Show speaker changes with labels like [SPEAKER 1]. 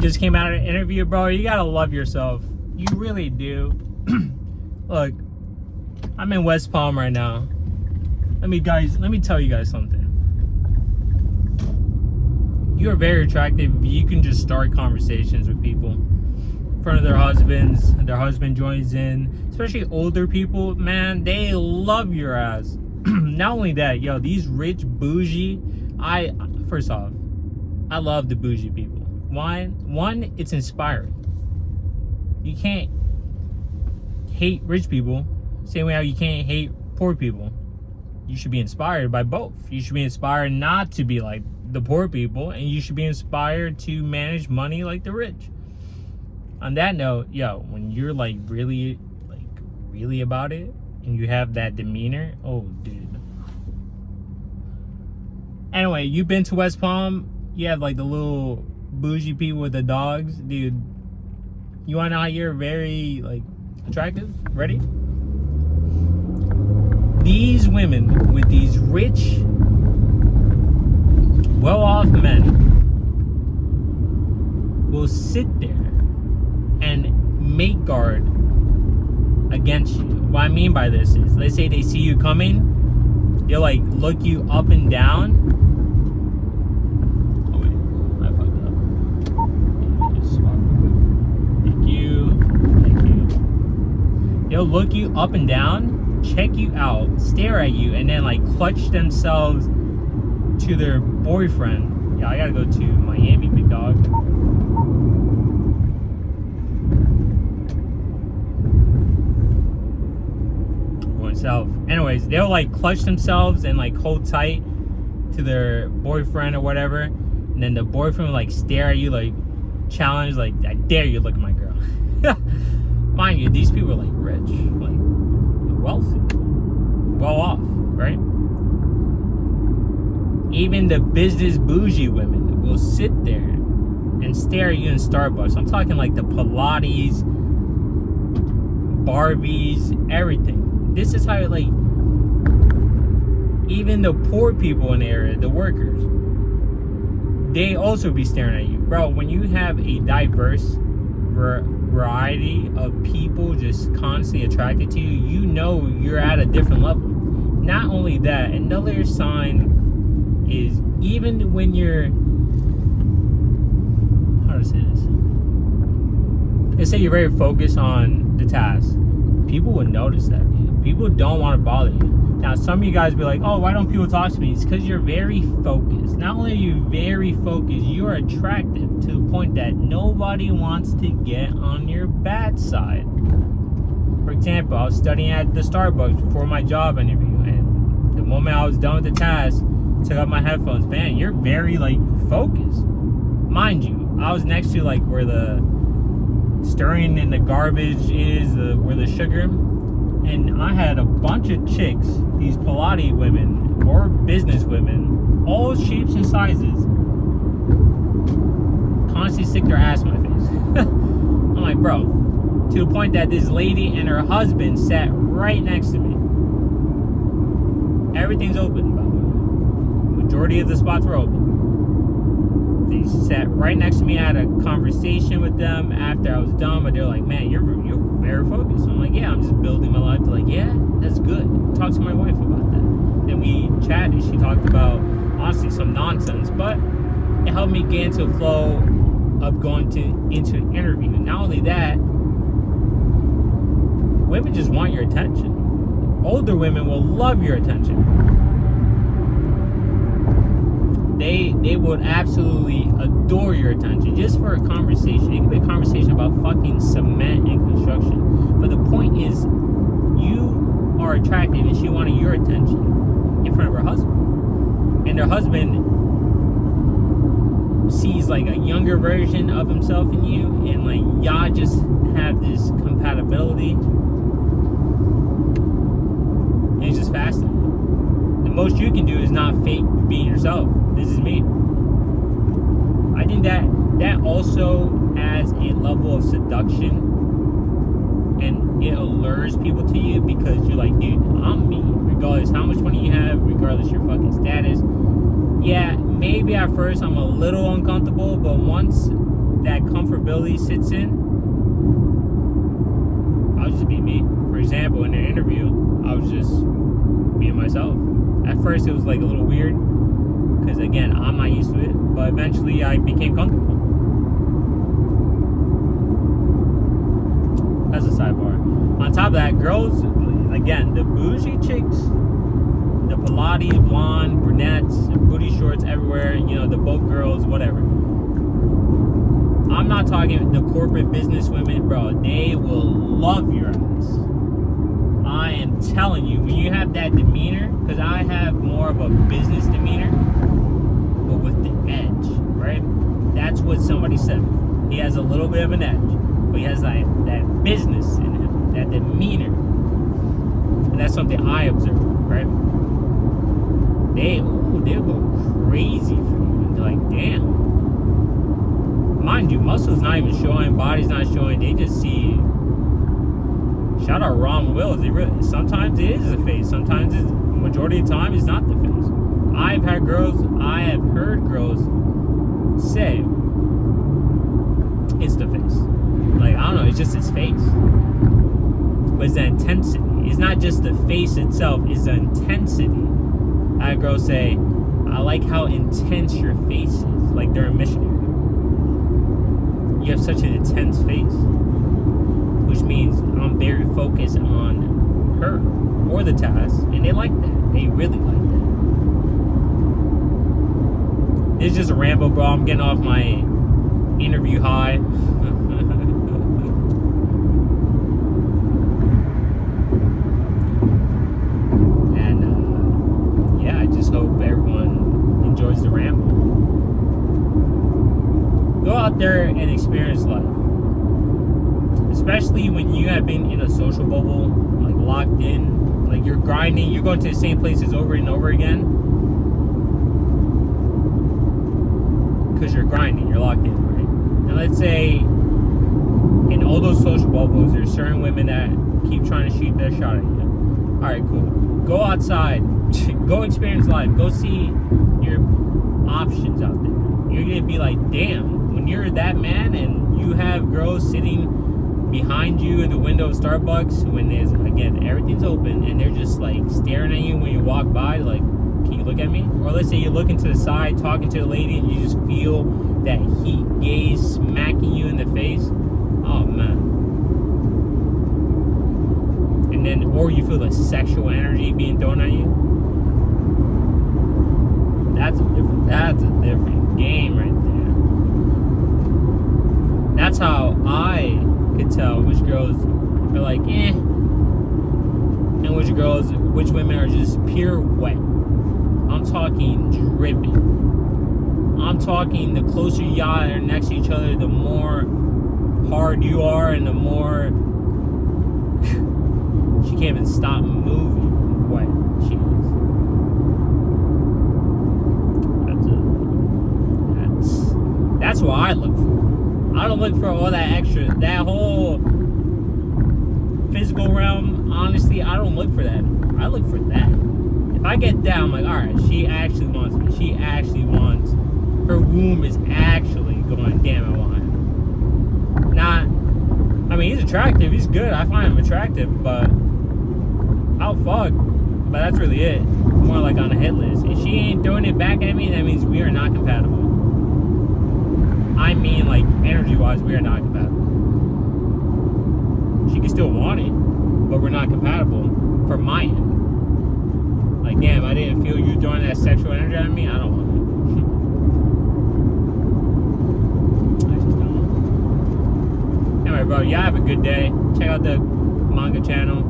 [SPEAKER 1] just came out of an interview, bro, you gotta love yourself. You really do. Look, I'm in West Palm right now. Let me tell you guys something. You are very attractive. You can just start conversations with people in front of their husbands. Their husband joins in. Especially older people, man, they love your ass. Not only that, yo, these rich bougie, first off, I love the bougie people. One, it's inspiring. You can't hate rich people, same way how you can't hate poor people. You should be inspired by both. You should be inspired not to be like the poor people, and you should be inspired to manage money like the rich. On that note, yo, when you're like really about it, and you have that demeanor, oh, dude. Anyway, you've been to West Palm, you have like the little bougie people with the dogs, dude. You wanna know how you're very like attractive? Ready? These women with these rich, well-off men will sit there and make guard against you. What I mean by this is, let's say they see you coming, they'll like look you up and down. Oh wait, I fucked up. Just swap Thank you. They'll look you up and down, check you out, stare at you, and then like clutch themselves to their boyfriend. Yeah, I gotta go to Miami, big dog. Going south. Anyways, they'll like clutch themselves and like hold tight to their boyfriend or whatever, and then the boyfriend will like stare at you, like challenge, like, I dare you look at my girl. Mind you, these people are like rich, like wealthy, well off, right? Even the business bougie women will sit there and stare at you in Starbucks. I'm talking like the Pilates, Barbies, everything. This is how, like, even the poor people in the area, the workers, they also be staring at you. Bro, when you have a diverse variety of people just constantly attracted to you, you know you're at a different level. Not only that, another sign is, even when you're, how to say this, let's say you're very focused on the task, people will notice that, dude. People don't want to bother you. Now, some of you guys be like, oh, why don't people talk to me? It's because you're very focused. Not only are you very focused, you are attractive to the point that nobody wants to get on your bad side. For example, I was studying at the Starbucks before my job interview, and the moment I was done with the task, took out my headphones. Man, you're very like focused. Mind you, I was next to like where the stirring in the garbage is, where the sugar, and I had a bunch of chicks, these Pilates women or business women, all shapes and sizes, constantly stick their ass in my face. I'm like, bro, to the point that this lady and her husband sat right next to me. Everything's open, by the way. Majority of the spots were open. They sat right next to me. I had a conversation with them after I was done, but they're like, man, you're very focused. I'm like, yeah, I'm just building my life. They're like, yeah, that's good. Talk to my wife about that. Then we chatted. She talked about, honestly, some nonsense, but it helped me get into a flow of going into an interview. And not only that, women just want your attention. Older women will love your attention. They would absolutely adore your attention just for a conversation. It could be a conversation about fucking cement and construction. But the point is, you are attractive and she wanted your attention in front of her husband. And her husband sees like a younger version of himself in you, and like y'all just have this compatibility. And it's just fascinating. The most you can do is not fake being yourself. This is me. I think that also adds a level of seduction, and it allures people to you because you're like, dude, I'm me. Regardless how much money you have, regardless your fucking status. Yeah, maybe at first I'm a little uncomfortable, but once that comfortability sits in, I'll just be me. For example, in the interview, I was just being myself. At first, it was like a little weird because, again, I'm not used to it. But eventually, I became comfortable. That's a sidebar. On top of that, girls, again, the bougie chicks, the Pilates, blonde, brunettes, booty shorts everywhere, the boat girls, whatever. I'm not talking the corporate business women, bro. They will love your ass. I am telling you, when you have that demeanor, because I have more of a business demeanor, but with the edge, right? That's what somebody said before. He has a little bit of an edge, but he has that business in him, that demeanor. And that's something I observe, right? They'll go crazy for you. They're like, damn. Mind you, muscles not even showing, body's not showing. They just see. Shout out Ramble. Sometimes it is the face. Sometimes it's majority of the time it's not the face. I have heard girls say it's the face. Like, I don't know, it's just his face. But it's the intensity. It's not just the face itself, it's the intensity. I had girls say, I like how intense your face is. Like they're a missionary. You have such an intense face. Which means I'm very focused on her or the task. And they like that. They really like that. It's just a ramble, bro. I'm getting off my interview high. I just hope everyone enjoys the ramble. Go out there and experience life. Especially when you have been in a social bubble, like locked in, like you're grinding, you're going to the same places over and over again. Because you're grinding, you're locked in, right? And let's say in all those social bubbles, there's certain women that keep trying to shoot their shot at you. Alright, cool. Go outside. Go experience life. Go see your options out there. You're going to be like, damn, when you're that man and you have girls sitting behind you in the window of Starbucks when there's, again, everything's open and they're just like staring at you when you walk by, like, can you look at me? Or let's say you're looking to the side, talking to the lady, and you just feel that heat gaze smacking you in the face. Oh, man. And then, or you feel the sexual energy being thrown at you. That's a different game right there. That's how I could tell which girls are like, and which women are just pure wet. I'm talking dripping. I'm talking the closer you are next to each other, the more hard you are, and the more she can't even stop moving. Wet she is. That's what I look for. I don't look for all that extra, that whole physical realm. Honestly, I don't look for that. I look for that. If I get down, I'm like, alright, she actually wants me. She actually wants, her womb is actually going, damn, I want him. Not, I mean, he's attractive, he's good, I find him attractive, but I'll fuck. But that's really it. More like on a hit list. If she ain't throwing it back at me, that means we are not compatible. I mean, like, energy-wise, we are not compatible. She can still want it, but we're not compatible for my end. Like, damn, I didn't feel you throwing that sexual energy at me. I don't want it. I just don't. Anyway, bro, y'all have a good day. Check out the Manga channel.